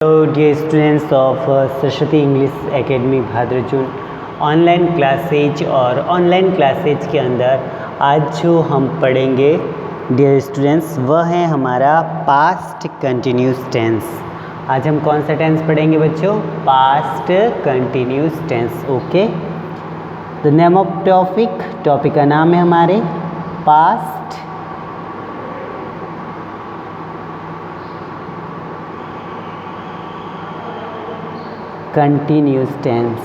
Hello dear students of Saraswati English academy भाद्रचूर online classes और online classes के अंदर आज जो हम पढ़ेंगे डियर स्टूडेंट्स वह है हमारा पास्ट कंटिन्यूस टेंस। आज हम कौन सा टेंस पढ़ेंगे बच्चों? Past continuous tense. Okay, the name of topic का नाम है हमारे past continuous tense।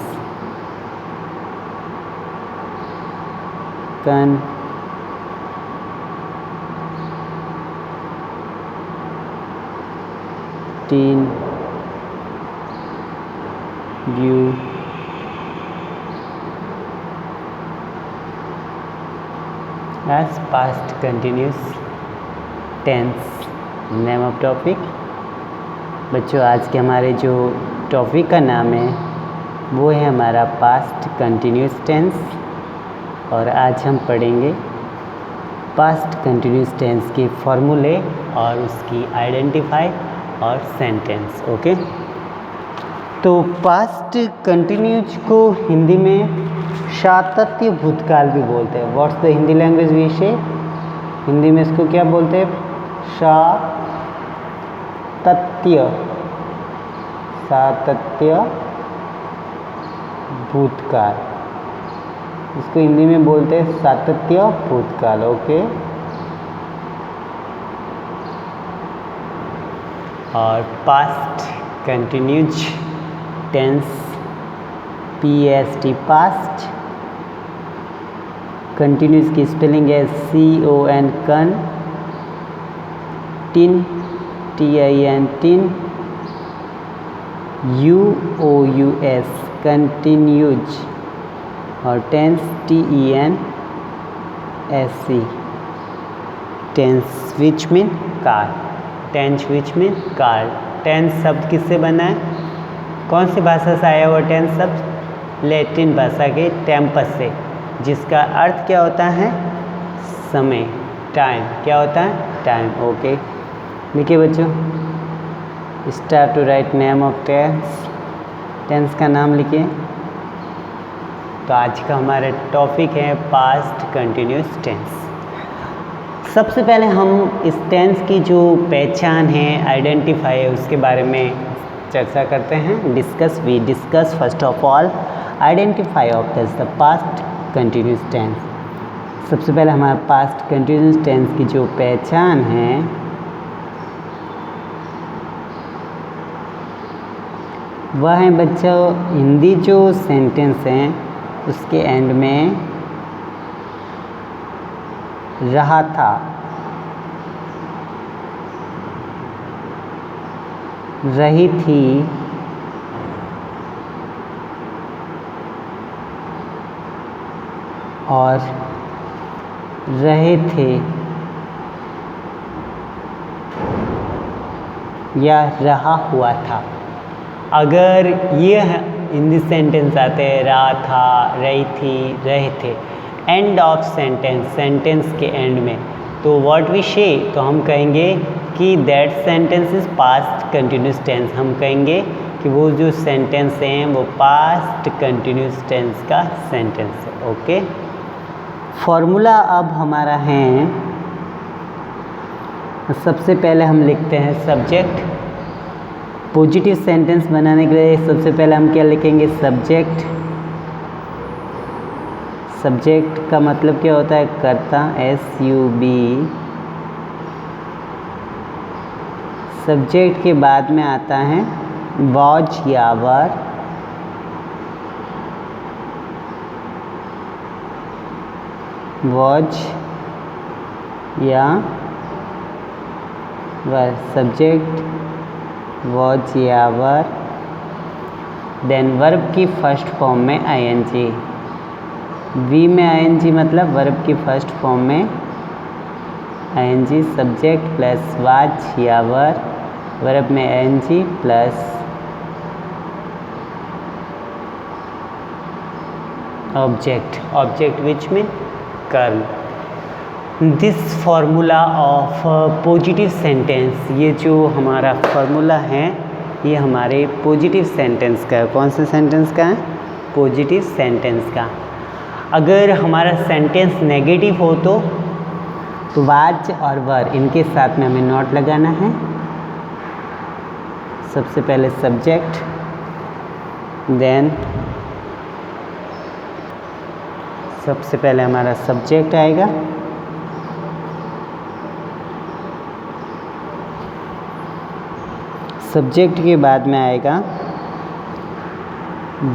as past continuous tense। Name of topic बच्चों आज के हमारे जो टॉपिक का नाम है वो है हमारा पास्ट कंटिन्यूस टेंस और आज हम पढ़ेंगे पास्ट कंटिन्यूस टेंस के फॉर्मूले और उसकी आइडेंटिफाई और सेंटेंस। ओके, तो पास्ट कंटिन्यूस को हिंदी में सातत्य भूतकाल भी बोलते हैं। व्हाट्स द हिंदी लैंग्वेज विषय? हिंदी में इसको क्या बोलते हैं? सातत्य भूतकाल। इसको हिंदी में बोलते हैं सातत्य भूतकाल। ओके, और past continuous tense PST past continuous की स्पेलिंग है CON con, tin TIN tin, UOUS continuous और tense TENSE tense which mean काल। टेंस विच मीन काल। टेंस शब्द किससे बना है? कौन सी भाषा से आया हुआ टेंस शब्द? लैटिन भाषा के टेम्पस से, जिसका अर्थ क्या होता है? समय, टाइम। क्या होता है? टाइम। ओके, देखिए बच्चों, start to write name of tense. Tense का नाम लिखिए। तो आज का हमारा टॉपिक है पास्ट कंटिन्यूस टेंस। सबसे पहले हम इस टेंस की जो पहचान है, आइडेंटिफाई है, उसके बारे में चर्चा करते हैं। We discuss first of all identify of the past continuous tense. सबसे पहले हमारा पास्ट कंटिन्यूस टेंस की जो पहचान है वह है बच्चों, हिंदी जो सेंटेंस हैं उसके एंड में रहा था, रही थी, और रहे थे या रहा हुआ था। अगर ये हिंदी सेंटेंस आते हैं रहा था, रही थी, रहे थे, एंड ऑफ सेंटेंस, सेंटेंस के एंड में, तो व्हाट वी से, तो हम कहेंगे कि that sentence is past continuous tense. हम कहेंगे कि वो जो सेंटेंस हैं वो पास्ट कंटिन्यूस टेंस का सेंटेंस है। ओके, फॉर्मूला अब हमारा है, सबसे पहले हम लिखते हैं सब्जेक्ट। पॉजिटिव सेंटेंस बनाने के लिए सबसे पहले हम क्या लिखेंगे? सब्जेक्ट। सब्जेक्ट का मतलब क्या होता है? कर्ता, SUB। सब्जेक्ट के बाद में आता है वॉज या वर। वॉज या वर, सब्जेक्ट वॉज या वर। देन वर्ब की फर्स्ट फॉर्म में ING। V में ING मतलब वर्ब की फर्स्ट फॉर्म में ING, सब्जेक्ट प्लस वाज या वर, वर्ब में ING plus object which mean कर्म। This formula of positive sentence, ये जो हमारा फार्मूला है ये हमारे पॉजिटिव सेंटेंस का है। कौन सा सेंटेंस का है? पॉजिटिव सेंटेंस का। अगर हमारा सेंटेंस नेगेटिव हो तो वाज और वर इनके साथ में हमें नॉट लगाना है। सबसे पहले सब्जेक्ट, देन सबसे पहले हमारा सब्जेक्ट आएगा, सब्जेक्ट के बाद में आएगा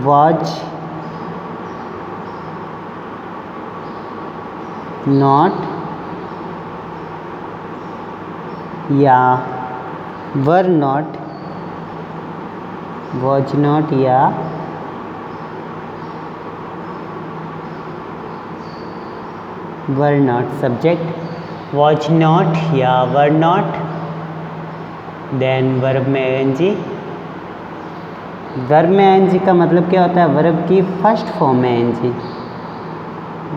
वॉच नॉट या वर नॉट, वॉच नॉट या were not. Subject was not या वर नॉट, देन वर्ब में एनजी। वर्ब में एनजी का मतलब क्या होता है? वर्ब की फर्स्ट फॉर्म में एनजी।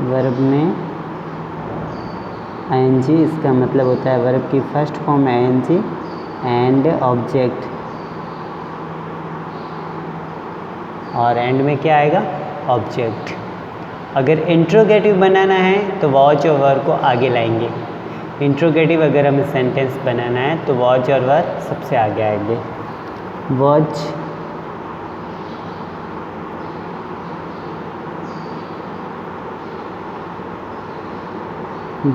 वर्ब में एनजी इसका मतलब होता है वर्ब की फर्स्ट फॉर्म में एनजी एंड ऑब्जेक्ट, और एंड में क्या आएगा? ऑब्जेक्ट। अगर इंट्रोगेटिव बनाना है तो वॉच और वर को आगे लाएंगे। इंट्रोगेटिव अगर हमें सेंटेंस बनाना है तो वॉच और वर सबसे आगे आएंगे। वॉच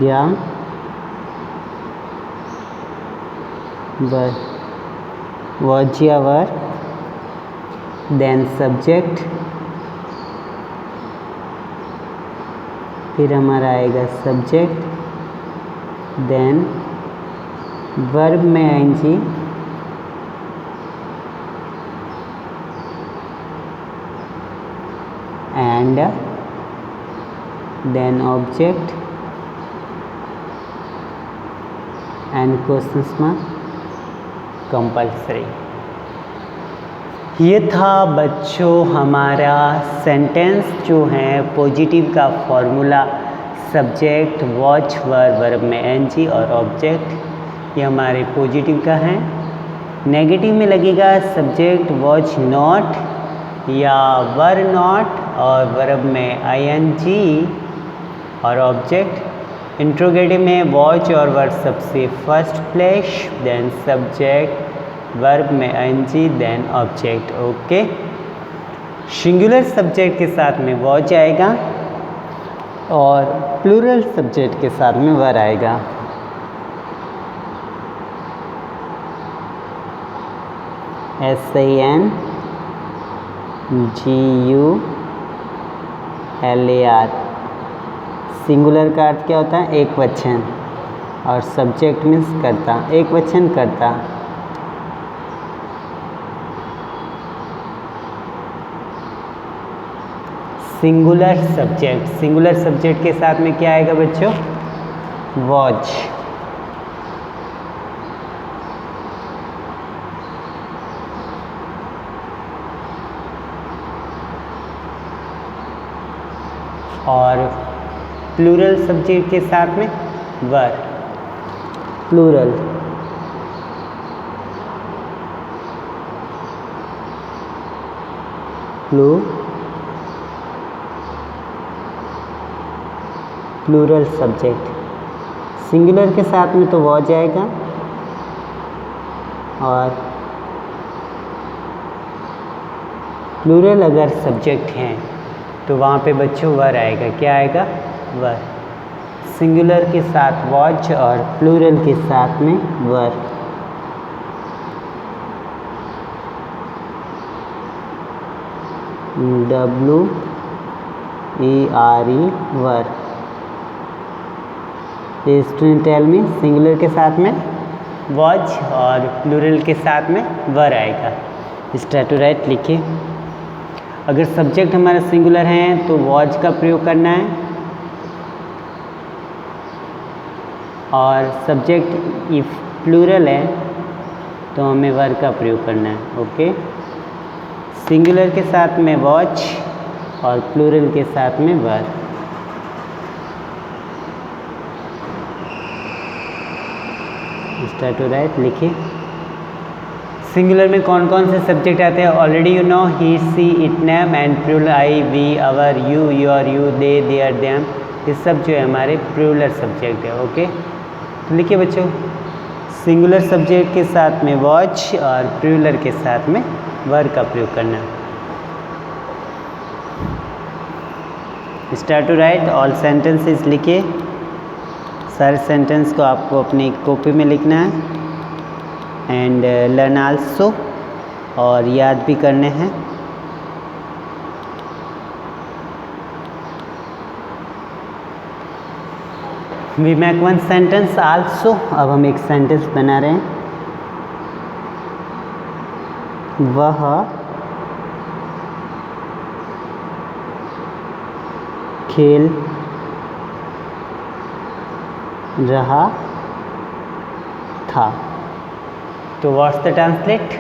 या वर, वॉच या वर, देन सब्जेक्ट, फिर हमारा आएगा सब्जेक्ट, देन वर्ब में ing, and then object and question mark compulsory. ये था बच्चों हमारा सेंटेंस जो है पॉजिटिव का फॉर्मूला। सब्जेक्ट, वॉच, वर्ब में एनजी और ऑब्जेक्ट, ये हमारे पॉजिटिव का है। नेगेटिव में लगेगा सब्जेक्ट वॉच नॉट या वर नॉट और वर्ब में आईएनजी और ऑब्जेक्ट। इंट्रोगेटिव में वॉच और वर्ब सबसे first place, then subject, verb में ING, then object. Okay. Singular subject के साथ में वॉच आएगा और प्लूरल सब्जेक्ट के साथ में वर आएगा। SINGULAR। सिंगुलर का अर्थ क्या होता है? एक वचन, और सब्जेक्ट मीन्स कर्ता, एक वचन कर्ता। सिंगुलर सब्जेक्ट, सिंगुलर सब्जेक्ट के साथ में क्या आएगा बच्चों? वॉच। और प्लूरल सब्जेक्ट के साथ में were, plural. Plural subject. Singular के साथ में तो वॉच आएगा, और प्लूरल अगर सब्जेक्ट हैं तो वहाँ पे बच्चों वर आएगा। क्या आएगा? वर। सिंगुलर के साथ वॉच और प्लूरल के साथ में were. WERE, were. Student tell me, singular के साथ में वॉच और प्लूरल के साथ में वर आएगा। स्टार्ट टू राइट लिखिए। अगर सब्जेक्ट हमारा सिंगुलर है तो वॉच का प्रयोग करना है, और सब्जेक्ट इफ प्लूरल है तो हमें वर का प्रयोग करना है। ओके। सिंगुलर के साथ में वॉच और प्लूरल के साथ में वर। स्टार्ट टू राइट लिखिए। सिंगुलर में कौन कौन से सब्जेक्ट आते हैं? Already you know, he, she, it, name and plural I, we, our, you, your, you, they, their, them, ये सब जो है हमारे प्लूरल सब्जेक्ट है। ओके, तो लिखिए बच्चों, सिंगुलर सब्जेक्ट के साथ में वॉच और प्लूरल के साथ में वर का प्रयोग करना। Start to write all sentences लिखिए, सारे सेंटेंस को आपको अपनी कॉपी में लिखना है एंड लर्न आल्सो, और याद भी करने हैं। We make one sentence also, अब हम एक सेंटेंस बना रहे हैं। वह खेल रहा था। तो what's the translate?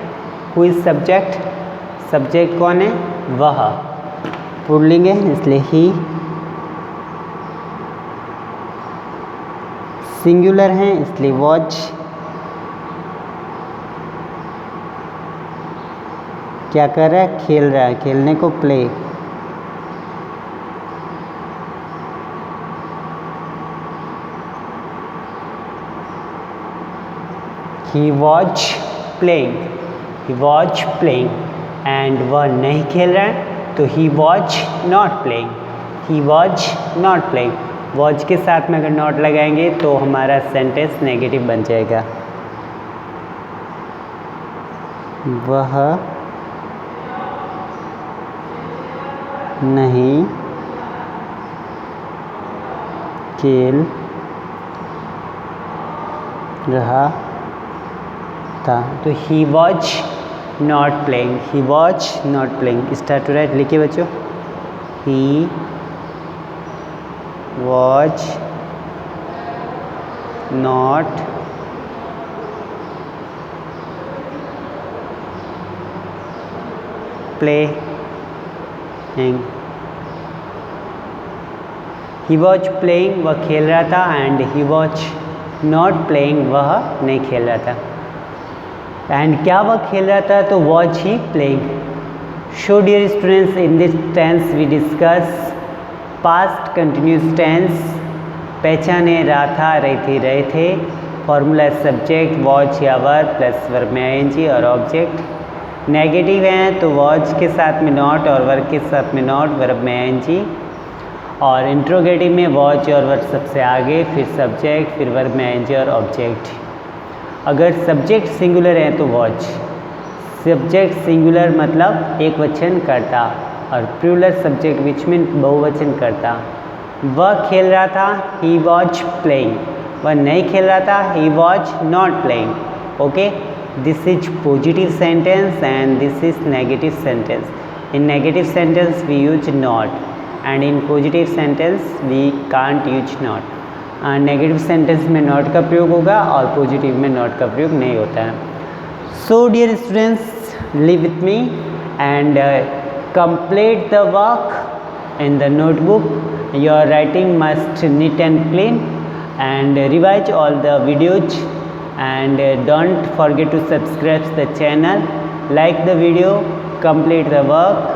Who is subject? Subject कौन है? वह। पुल्लिंग है इसलिए ही। सिंगुलर है इसलिए वॉच। क्या कर रहा है? खेल रहा है, खेलने को play. He was playing, he was playing, and वह नहीं खेल रहा है तो he was not playing, he was not playing। was के साथ में अगर not लगाएंगे तो हमारा सेंटेंस नेगेटिव बन जाएगा। वह नहीं खेल रहा था, तो he was not playing, he was not playing। Start to write लिखिए बच्चों, he was not playing, he was playing वह खेल रहा था, and he was not playing वह नहीं खेल रहा था। एंड क्या वह खेल रहा था? तो was he playing. So dear students, in this tense we discuss past continuous tense. पहचाने रहा था, रही थी, रहे थे। फॉर्मूला सब्जेक्ट वॉच या वर प्लस वर्ब में आईएनजी और ऑब्जेक्ट। नेगेटिव हैं तो वॉच के साथ में नॉट और वर्ब के साथ में नॉट, वर्ब में आईएनजी। और इंट्रोगेटिव में वॉच और वर्ब सबसे आगे, फिर सब्जेक्ट, फिर वर्ब में आईएनजी और ऑब्जेक्ट। अगर सब्जेक्ट सिंगुलर है तो वॉच, सब्जेक्ट सिंगुलर मतलब एक वचन करता, और प्लूरल सब्जेक्ट विच मीन बहुवचन करता। वह खेल रहा था, ही वॉज प्लेइंग। वह नहीं खेल रहा था, he was not playing. Okay, this is positive sentence and this is negative sentence. In negative sentence we use not, and in positive sentence we can't use not. Negative sentence में not का प्रयोग होगा और positive में not का प्रयोग नहीं होता है। So dear students, live with me and complete the work in the notebook. Your writing must neat and clean, and revise all the videos, and don't forget to subscribe the channel, like the video, complete the work,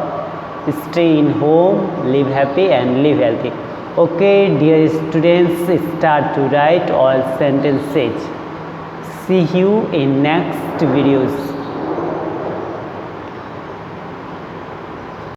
stay in home, live happy and live healthy. Okay, dear students, start to write all sentences. See you in next videos.